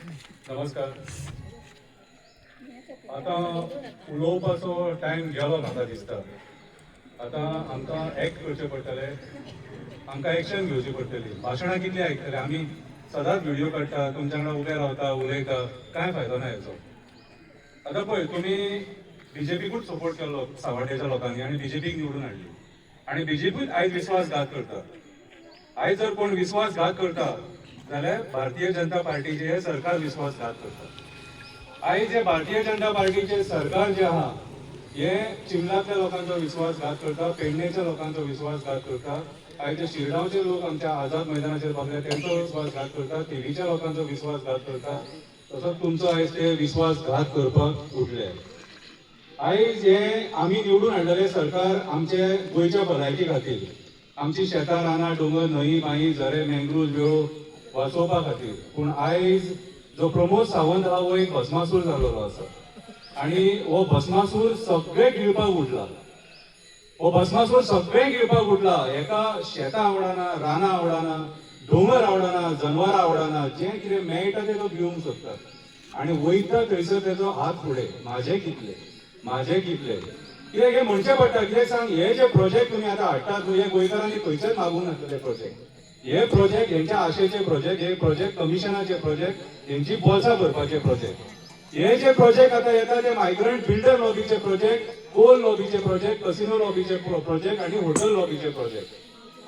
नमस्कार. आता उलोवपाचो टायम गेलो म्हाका दिसता. आता आमकां एक्ट करचें पडटलें, आमकां एक्शन घेवची पडटली. भाशणां कितली आयकतले आमी? सदांच व्हिडिओ काडटा, तुमच्या वांगडा उबे रावता, उलयता, कांय फायदो ना हेचो. आता पळय, तुमी बीजेपीकूच सपोर्ट केल्लो सावड्डेच्या लोकांनी आनी बीजेपीक निवडून हाडली आनी बीजेपीच आयज विस्वासघात करता. आयज जर कोण विस्वासघात करता जाल्यार भारतीय जनता पार्टीचे हे सरकार विस्वासघात करता. आयज जे भारतीय जनता पार्टीचे सरकार जे आहा हे चिंबलातल्या लोकांचो विश्वासघात करता, पेडणेच्या लोकांचो विश्वासघात करता. आयज जे शिरगांवचे लोक आमच्या आझाद मैदानाचेर बसले तेंचो विश्वासघात करता, तेलीच्या लोकांचो विश्वासघात करता. तसोच तुमचो आयज ते विश्वासघात करपाक उठले. आयज हे आमी निवडून हाडलेले सरकार आमचे गोंयच्या भलायकी खातीर, आमची शेतां रानां दोंगर न्हंय बांय झरे मँग्रुव्ज वेळो वाचोवपा खातीर. पूण आयज जो प्रमोद सावंत आहा हो एक भस्मासूर जाल्लो आसा आनी हो भस्मासूर सगळे गिळपाक उठला. हो भस्मासूर सगळे गिळपाक उठला. हेका शेतां आवडना, रानां आवडना, दोंगर आवडना, जनवरां आवडना, जें कितें मेळटा तें तो घेवंक सोदता आनी वयता थंयसर तेजो हात फुडें. म्हाजे कितले, म्हाजे कितले, कित्याक हे म्हणचें पडटा. कित्याक सांग, हे जे प्रोजेक्ट तुमी आतां हाडटात न्हू, हे गोंयकारांनी खंयचेच मागूंक नासले प्रोजेक्ट. हे प्रोजेक्ट हेंच्या आशेचे प्रोजेक्ट, हे प्रोजेक्ट कमिशनाचे प्रोजेक्ट, हेंची बोल्सां भरपाचे प्रोजेक्ट. हे जे प्रोजेक्ट आतां येता ते मायग्रंट बिल्डर लॉबीचे प्रोजेक्ट, कोल लॉबीचे प्रोजेक्ट, कसिनो लॉबीचे प्रोजेक्ट आनी हॉटेल लॉबीचे प्रोजेक्ट.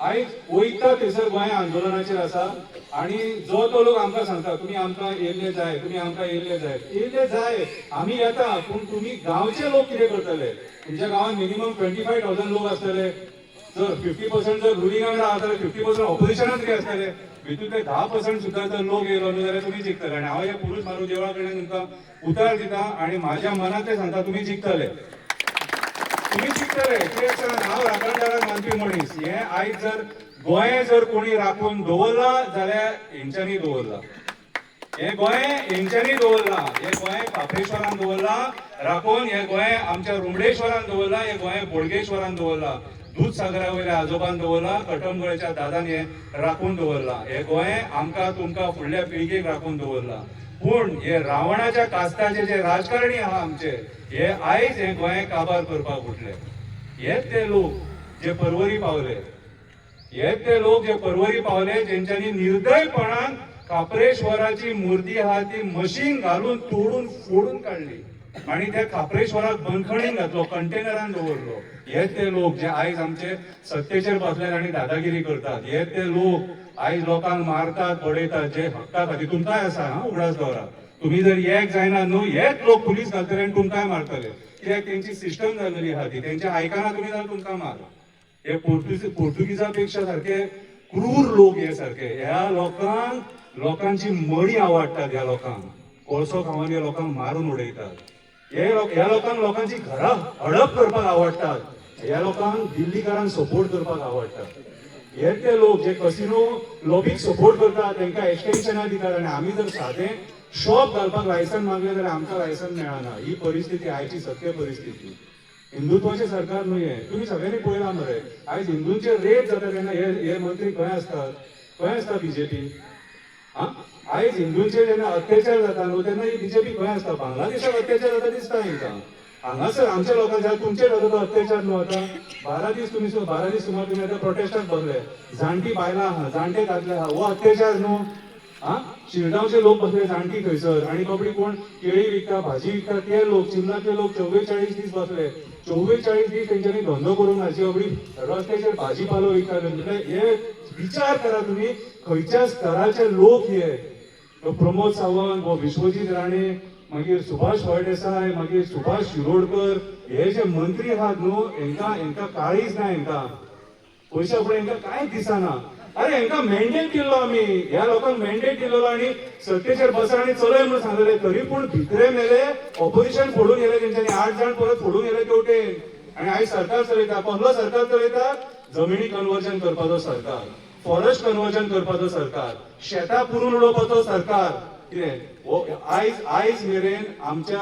आयज वयता थंयसर गोंय आंदोलनाचेर आसा आनी जो तो लोक आमकां सांगता तुमी आमकां येयल्ले जाय, तुमी आमकां येयल्ले जाय. येयल्ले जाय, आमी येता, पूण तुमी गांवचे लोक कितें करतले? तुमच्या गांवांत मिनिमम 25,000 लोक आसतले. जर 50% जर रुलींग वांगडा आहा जाल्यार 50% ऑपोजिशनांत तरी आसतले. भितून ते 10% सुद्दां जर लोक येयलो न्हू जाल्यार तुमी जिखतले. आनी हांव हे पुरूश मारू देवळा कडल्यान तुमकां उतर दिता आनी म्हाज्या मनांतलें सांगता, तुमी जिखतले. तुमी जिखतले. कित्याक सांग, हांव राखणदाराक मानपी मनीस. हे आयज जर गोंय जर कोणी राखून दवरला जाल्यार हेंच्यांनी दवरला. हे गोंय हेंच्यांनी दवरला. हे गोंय काप्रेश्वरान दवरला राखून. हे गोंय आमच्या रुमडेश्वरान दवरला. हे गोंय बोडगेश्वरान दवरला. दूधसागरा वयल्या आजोबान दवरला. कटमगळ्याच्या दादान हे राखून दवरला. हे गोंय आमकां तुमकां फुडल्या पिळगेक राखून दवरला. पूण हे रावणाच्या कास्ताचे जे राजकारणी आहा आमचे, हे आयज हे गोंय काबार करपाक उठले. हेच ते लोक जे परवरी पावले, हेच ते लोक जे परवरी पावले, जेंच्यांनी निर्दयपणान काप्रेश्वराची मुर्ती आहा ती मशीन घालून तोडून फोडून काडली आनी त्या काप्रेश्वराक बंदखणीन घातलो, कंटेनरान दवरलो. हेच ते लोक जे आयज आमचे सत्तेचेर बसल्यात आनी दादागिरी करतात. हेच ते लोक आयज लोकांक मारतात, बडयतात, जे हक्का खातीर. तुमकांय आसा हा उगडास दवरा. तुम्ही जर एक जायना न्हू, हेच लोक पुलीस घालतले आनी तुमकांय मारतले. कित्याक तेंची सिस्टम जाल्लेली आहा ती. तेंचे आयकना तुमी जाल्यार तुमकां मार. हे पोर्तुगीजा पेक्षा सारखे क्रूर लोक हे सारखे. ह्या लोकांची मडी आवडटात. ह्या लोकांक कोळसो खावन हे लोकांक मारून उडयतात. ह्या लोकांक लोकांची घरां हडप करपाक आवडटात. ह्या लोकांक दिल्लीकारांक सपोर्ट करपाक आवडटात. हे ते लोक जे कसिनो लॉबीक सपोर्ट करतात तांकां एक्सटेन्शनां दितात आनी आमी जर सादें शॉप घालपाक लायसन मागलें जाल्यार आमकां लायसन मेळना. ही परिस्थिती आयची सत्य परिस्थिती. हिंदुत्वाचें सरकार न्हू हें. तुमी सगळ्यांनी पळयलां मरे, आयज हिंदूंचेर रेप जाता तेन्ना हे मंत्री खंय आसतात? खंय आसता बीजेपी? आयज हिंदूंचेर जेन्ना अत्याचार जाता न्हू तेन्ना ही बीजेपी खंय आसता? बांगलादेशाक अत्याचार जाता दिसता हांकां. हांगासर आमच्या लोकांच्या तुमचेर जाता तो अत्याचार न्हू. आतां 12 दीस सुमार तुमी आतां प्रोटेस्टाक बसले. जाणटी बायलां आहा, जाणटे दादले आहा, हो अत्याचार न्हू. शिरगांवचे लोक बसले जाणटी थंयसर आनी बाबडी कोण केळी विकता, भाजी विकता ते लोक, चिंबलातले लोक 44 दीस बसले. 44 दीस तेंच्यांनी धंदो करूंक नाची बाबडी रस्त्याचेर भाजीपालो विकताले. म्हणजे हे विचार करा तुमी खंयच्या स्तराचे लोक हे. प्रमोद सावंत, हो विश्वजीत राणे, मागीर सुभाष फळदेसाय, मागीर सुभाष शिरोडकर, हे जे मंत्री आहात न्हू हेंकां काळीज ना. हेंकां पयशा फुडें हेंकां कांयच दिसना. अरे हेंकां मॅन्डेट दिल्लो आमी, ह्या लोकांक मॅन्डेट दिल्लो आनी सत्तेचेर बसा आनी चलय म्हणून सांगलेले. तरी पूण भितरे मेले, ऑपोजिशन फोडून गेले तेंच्यांनी. 8 जाण परत फोडून गेले तेवटेन. आनी आयज सरकार चलयता. कसलो सरकार चलयता? जमिनी कन्वर्जन करपाचो सरकार, फॉरेस्ट कन्वर्जन करपाचो सरकार, शेतां पुरून उडोवपाचो सरकार. कितें आयज मेरेन म्हाज्या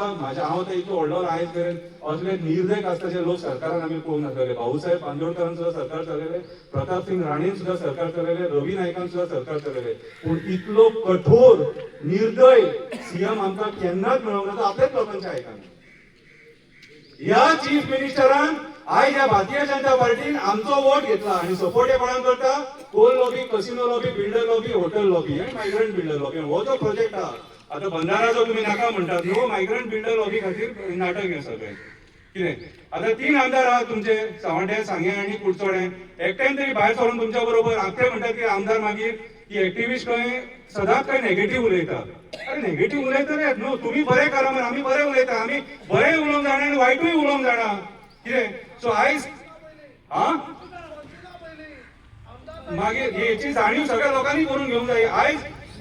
हांव आतां इतलो व्हडलो आयज मेरेन असले निर्देक आसता जे लोक सरकारान आमी पळोवंक नासलेले. भाऊसाहेब बांदोडकरान सुद्दां सरकार चलयले, प्रताप सिंग राणेन सुद्दां सरकार चलयले, रवी नायकान सुद्दां सरकार चलयले. पूण इतलो कठोर निर्दय सीएम आमकां केन्नाच मेळोंक ना, तो आपल्याच लोकांचे आयकना. ह्या चीफ मिनिस्टरान आयज ह्या भारतीय जनता पार्टीन आमचो वोट घेतला आणि सपोर्ट हे कोणाक करता? Coal lobby, casino lobby, builder lobby, hotel lobby आणि मायग्रंट बिल्डर लॉबी. हो जो प्रोजेक्ट हा आता बंधारा जो तुम्ही नाका म्हणटात न्हू, मायग्रंट बिल्डर लॉबी खातीर नाटक हे सगळें. कितें आता 3 आमदार आहात तुमचे, सावंड्या, सांगे आणि कुडचोडे. एकट्यान तरी भायर सरून तुमच्या बरोबर आपले म्हणटात की आमदार मागीर की एक्टिव्हिस्ट खंय सदांच खंय नेगेटिव्ह उलयता. अरे नेगेटिव्ह उलयतलेत न्हू, तुमी बरें करा म्हण आमी बरें उलयता. आमी बरें उलोवंक जाणा आनी वायटूय उलोवंक जाणा. कितें सो आयज मागीर हेची जाणीव सगळ्या लोकांनी करून घेवंक जाय. आयज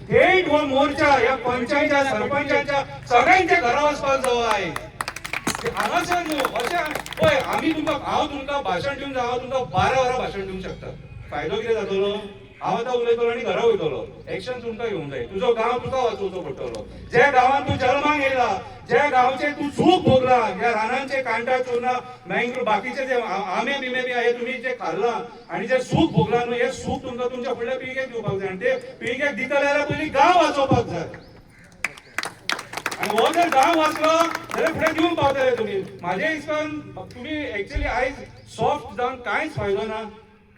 थेट हो मोर्चा ह्या पंचायतच्या, सरपंचांच्या सगळ्यांच्या घरा वचपाक जावो. आयज हांगासर न्हू अशें पळय आमी तुमकां हांव तुमकां भाशण दिवंक जाय, हांव तुमकां 12 वरां भाशण दिवंक शकता. फायदो कितें जातलो? हांव आतां उलयतलो आनी घरा वयतलो. एक्शन तुमकां घेवंक जाय. तुजो गांव तुका वाचोवचो पडटलो. ज्या गांवांत तूं जल्माक येयला, ज्या गांवचे तूं सूख भोगला, ज्या रानांचे कांटा चुरना, मँग्रो बाकीचे जे आंबे बिंबे बी हे तुम्ही जे खाल्ला आणि जे सूख भोगला न्हू, हे सूख तुमकां तुमच्या फुडल्या पिळगेक दिवपाक जाय. आणि ते पिळगेक दितले जाल्यार पयलीं गांव वाचोवपाक जाय. आणि हो जर गांव वाचलो जाल्यार फुडें दिवंक पावतले तुमी. म्हाज्या हिसपान तुमी एक्चुअली आयज सॉफ्ट जावन कांयच फायदो ना,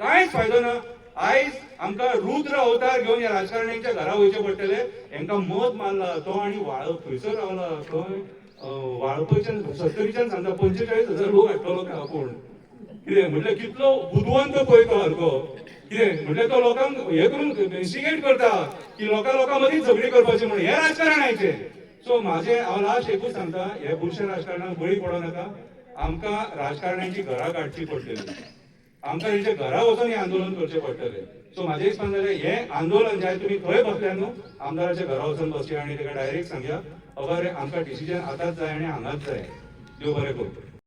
कांयच फायदो ना. आयज आमकां रुद्र अवतार घेवन ह्या राजकारण्यांच्या घरा वयचे पडटले. हांकां मत मारला तो आणि थंयसर रावला खंय वाळपयच्यान 70च्यान सांगता 45,000 लोक हाडटलो काय आपूण. कितें म्हटल्यार कितलो बुदवंत पळय तो सारको. कितें म्हटल्यार तो लोकांक हे करून इन्स्टिगेट करता की लोकां मदीं झगडी करपाची म्हणून. हे राजकारणाचे. सो हांव लास्ट एकूच सांगता, हे बुरशे राजकारणाक बळी पडो नाका. आमकां राजकारण्यांची घरां काडची पडटली. आमकां तेंच्या घरा वचून हे आंदोलन करचें पडटलें. सो म्हाजें दिसपान जाल्यार हें आंदोलन जें तुमी थंय बसल्या न्हू, आमदाराच्या घरा वचून बसया आनी ताका डायरेक्ट सांगया अगर आमकां डिसिजन आतांच जाय आनी हांगाच जाय. देव बरें करूं.